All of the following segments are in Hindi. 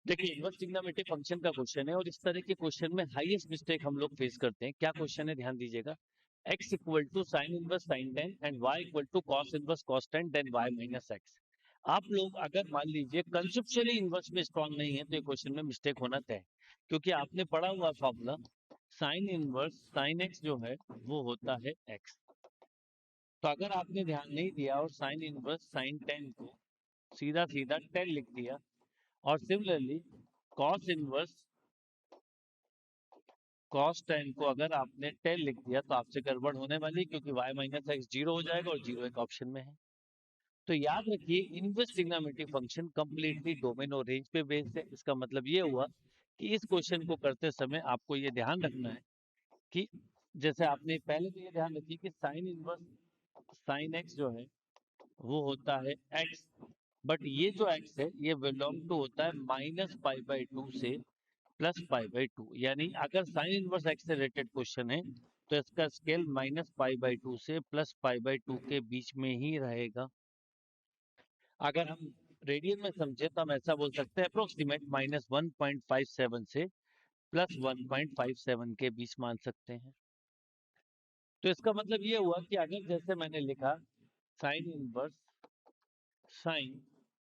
देखिए इनवर्स ट्रिग्नोमेट्रिक फंक्शन का क्वेश्चन है और इस तरह के क्वेश्चन में हाईएस्ट मिस्टेक हम लोग फेस करते हैं। क्या क्वेश्चन है ध्यान दीजिएगा। x equal to sine inverse sine ten and y equal to cos inverse cos ten then y minus x. आप लोग अगर मान लीजिए कंसेप्चुअली इनवर्स में स्ट्रांग नहीं है तो ये क्वेश्चन में मिस्टेक होना तय है, क्योंकि आपने पढ़ा हुआ formula sine inverse sine x जो है वो होता है x। तो अगर आपने ध्यान नहीं दिया और साइन इनवर्स साइन टेन को सीधा सीधा टेन लिख दिया और similarly cos inverse cos ten को अगर आपने टेन लिख दिया तो आपसे गड़बड़ होने वाली, क्योंकि y माइनस एक्स जीरो हो जाएगा और जीरो एक ऑप्शन में है। तो याद रखिए inverse trigonometric function completely domain और रेंज पे बेस्ड है। इसका मतलब ये हुआ कि इस क्वेश्चन को करते समय आपको ये ध्यान रखना है कि जैसे आपने पहले तो ये ध्यान रखिए कि साइन इनवर्स साइन एक्स जो है वो होता है एक्स, बट ये जो एक्स है ये बिलोंग टू होता है माइनस पाई बाई टू से प्लस पाई बाई टू। यानी अगर साइन इनवर्स एक्स से रिलेटेड क्वेश्चन है तो इसका scale minus pi by two से प्लस पाई बाई टू के बीच में ही रहेगा। अगर हम रेडियन में समझे तो हम ऐसा बोल सकते हैं अप्रोक्सीमेट माइनस 1.57 से प्लस 1.57 के बीच मान सकते हैं। तो इसका मतलब ये हुआ कि अगर जैसे मैंने लिखा sign inverse sine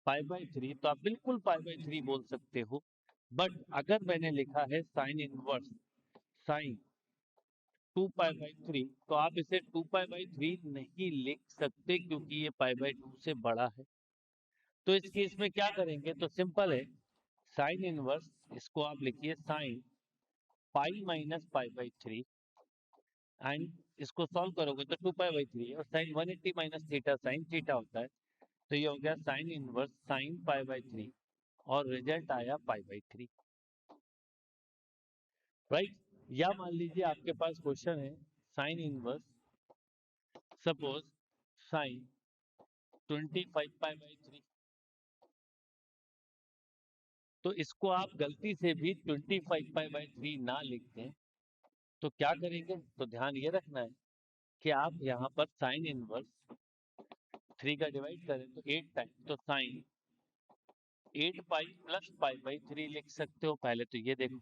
pi by three तो आप बिल्कुल पाई बाई थ्री बोल सकते हो, बट अगर मैंने लिखा है sine inverse sign to pi by three तो आप इसे टू पाई बाई थ्री नहीं लिख सकते क्योंकि ये पाई बाई टू से बड़ा है। तो इस केस में क्या करेंगे, तो सिंपल है साइन इनवर्स इसको आप लिखिए sine pi minus pi by three and इसको सॉल्व करोगे तो टू पाई बाई थ्री और sine 180 minus theta sine theta होता है। तो ये हो गया sine inverse sine pi by three और रिजल्ट आया पाई बाई थ्री, राइट। या मान लीजिए आपके पास क्वेश्चन है sine inverse suppose sine 25 pi by three, तो इसको आप गलती से भी 25 पाई बाई थ्री ना लिखते तो क्या करेंगे, तो ध्यान ये रखना है कि आप यहाँ पर साइन इनवर्स थ्री का डिवाइड करें तो 8 टाइम, तो sine 8 pi plus pi by three लिख सकते हो। पहले तो ये देखो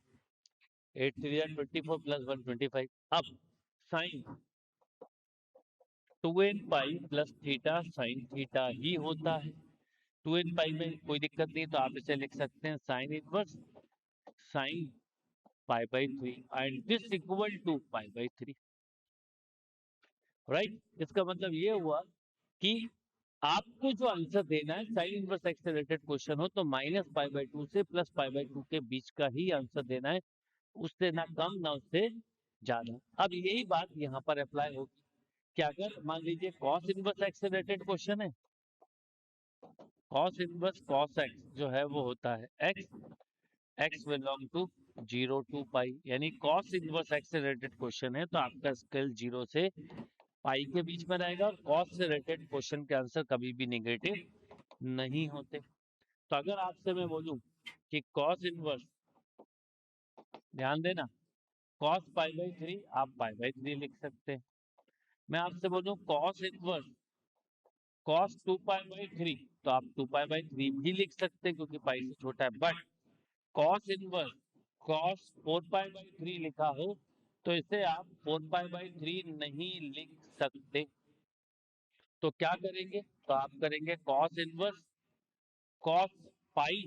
8 थ्री 24 प्लस 1 25। अब sine 2n pi plus theta sine theta ही होता है। 2n पाई में कोई दिक्कत नहीं, तो आप इसे लिख सकते हैं sine inverse sine pi by three and this equal to pi by three, right. इसका मतलब ये हुआ कि आपको जो आंसर देना है साइन इनवर्स एक्स से रिलेटेड क्वेश्चन हो तो माइनस पाई बाई टू से प्लस पाई बाई टू के बीच का ही आंसर देना है, उससे ना कम ना उससे ज्यादा। अब यही बात यहाँ पर अप्लाई होगी कि अगर मान लीजिए कॉस इनवर्स एक्स से रिलेटेड क्वेश्चन है, कॉस इनवर्स कॉस एक्स जो है वो होता है x x belong to zero to pi, यानी कॉस इनवर्स एक्स से रिलेटेड क्वेश्चन है तो आपका स्केल जीरो से पाई के बीच में रहेगा और कॉस से रिलेटेड क्वेश्चन के आंसर कभी भी नेगेटिव नहीं होते। तो अगर आपसे मैं बोलूं कि कॉस इनवर्स, ध्यान देना, कॉस पाई बाई थ्री आप पाई बाई थ्री लिख सकते हैं। मैं आपसे बोलूं cos inverse cos two pi by three तो आप टू पाई बाई थ्री भी लिख सकते हैं क्योंकि पाई से छोटा है, but cos inverse cos four pi by three लिखा हो तो इसे आप फोर पाई बाई थ्री नहीं लिख सकते। तो क्या करेंगे, तो आप करेंगे cos inverse cos pi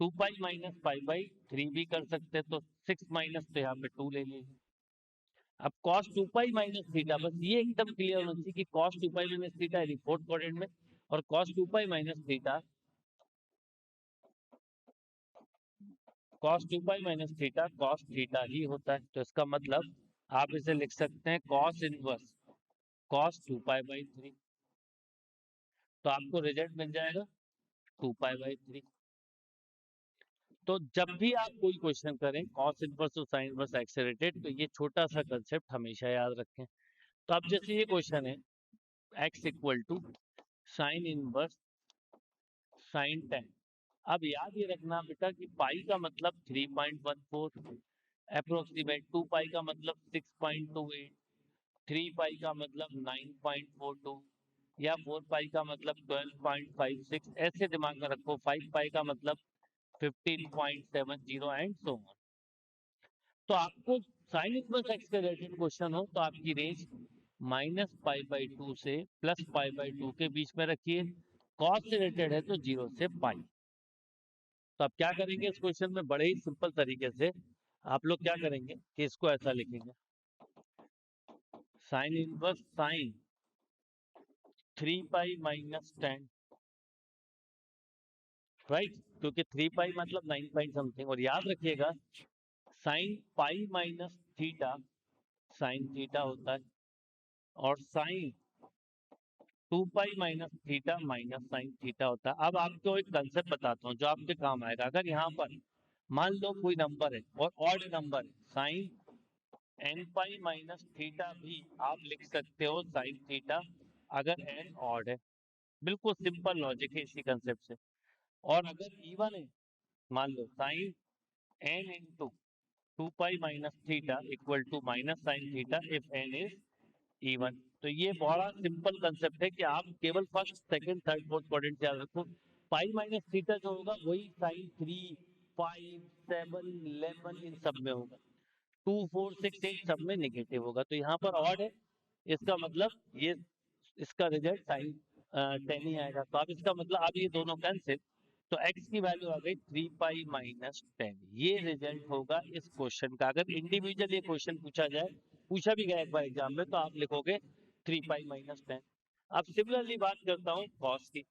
two pi minus pi by three भी कर सकते हैं, तो सिक्स माइनस तो यहाँ पे टू ले लीजिए। अब cos two pi minus theta, बस ये एकदम क्लियर होना चाहिए कि cos two pi minus theta है फोर्थ क्वाड्रेंट में और cos two pi minus theta cos two pi minus theta cos theta ही होता है। तो इसका मतलब आप इसे लिख सकते हैं cos inverse cos two pi by three, तो आपको रिजल्ट मिल जाएगा टू पाई बाई थ्री। तो जब भी आप कोई क्वेश्चन करें कॉस इनवर्स और साइन इनवर्स एक्स से रिलेटेड तो ये छोटा सा कंसेप्ट हमेशा याद रखें। तो अब जैसे ये क्वेश्चन है x equal to sine inverse sine ten, अब याद ये रखना बेटा कि पाई का मतलब 3.14, अप्रोक्सीमेट टू पाई का मतलब 6.28, थ्री पाई का मतलब 9.42 या फोर पाई का मतलब 12.56, ऐसे दिमाग में रखो। फाइव पाई का मतलब 15.70 एंड सो ऑन। तो आपको साइन इनवर्स एक्स के रिलेटेड क्वेश्चन हो तो आपकी रेंज -π/2 से +π/2 के बीच में रखिए। कॉस से रिलेटेड है तो 0 से पाई। तो आप क्या करेंगे इस क्वेश्चन में, बड़े ही सिंपल तरीके से आप लोग क्या करेंगे कि इसको ऐसा लिखेंगे, साइन इनवर्स साइन 3π - 10, राइट, क्योंकि 3π मतलब 9 पॉइंट समथिंग। और याद रखिएगा sine pi minus theta sine theta होता है, और sine 2π - theta minus sine theta होता है। अब आपको एक कंसेप्ट बताता हूँ जो आपके काम आएगा। अगर यहाँ पर मान लो कोई नंबर है और ऑड नंबर है, साइन nπ - थीटा भी आप लिख सकते हो साइन थीटा, अगर n ऑड है। बिल्कुल सिंपल लॉजिक है इसी कंसेप्ट से। और अगर इवन है, मान लो sine n into 2π - theta equal to minus sine theta if n is even. तो ये बड़ा सिंपल कंसेप्ट है कि आप केवल first second third fourth quadrant याद रखो। पाई माइनस थीटा जो होगा वही साइन 3, 5, 7, 11 इन सब में होगा। 2, 4, 6, 8 सब में नेगेटिव होगा। तो यहाँ पर ऑड है, इसका मतलब ये इसका रिजल्ट साइन 10 ही आएगा। तो अब इसका मतलब अब ये दोनों कैंसिल, तो x की वैल्यू आ गई 3π - 10। ये रिजल्ट होगा इस क्वेश्चन का। अगर इंडिविजुअल ये क्वेश्चन पूछा जाए, पूछा भी गया एक बार एग्जाम में, तो आप लिखोगे 3π - 10। अब सिमिलरली बात करता हूँ कॉस की।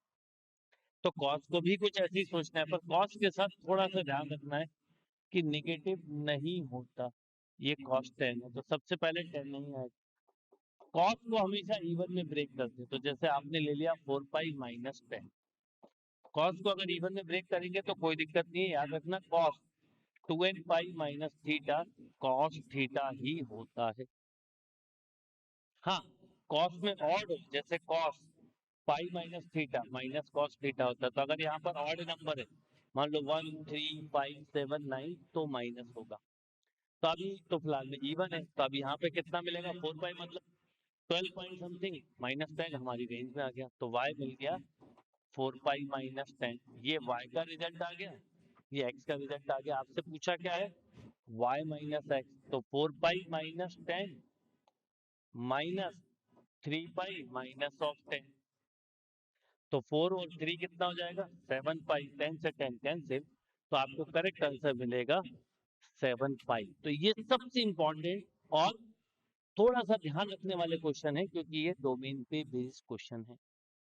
तो कॉस को भी कुछ ऐसे ही सोचना है, पर कॉस के साथ थोड़ा सा ध्यान रखना है कि नेगेटिव नहीं होता। ये कॉस 10 है तो सबसे पहले 10 नहीं आएगा। कॉस को हमेशा इवन में ब्रेक करते हैं, तो जैसे आपने ले लिया 4π - 10। कॉस को अगर इवन में ब्रेक करेंगे तो कोई दिक्कत नहीं है, याद रखना cos 2nπ - theta cos theta ही होता है। हाँ, कॉस में ऑड हो, जैसे cos pi minus theta minus cos theta होता है। तो अगर यहाँ पर ऑड नंबर है, मान लो 1, 3, 5, 7, 9, तो माइनस होगा। तो अभी तो फिलहाल में इवन है, तो अभी यहाँ पे कितना मिलेगा, 4π मतलब 12 पॉइंट समथिंग माइनस 10 हमारी रेंज में आ गया। तो y मिल गया 4π - 10। ये y का रिजल्ट आ गया, ये x का रिजल्ट आ गया। आपसे पूछा क्या है, y - x। तो 4π - 10 माइनस 3π -10। तो 4 और 3 कितना हो जाएगा, 7π। 10 से 10 कैंसिल, तो आपको करेक्ट आंसर मिलेगा 7π। तो ये सबसे इंपॉर्टेंट और थोड़ा सा ध्यान रखने वाले क्वेश्चन है, क्योंकि ये डोमेन पे बेस्ड क्वेश्चन है।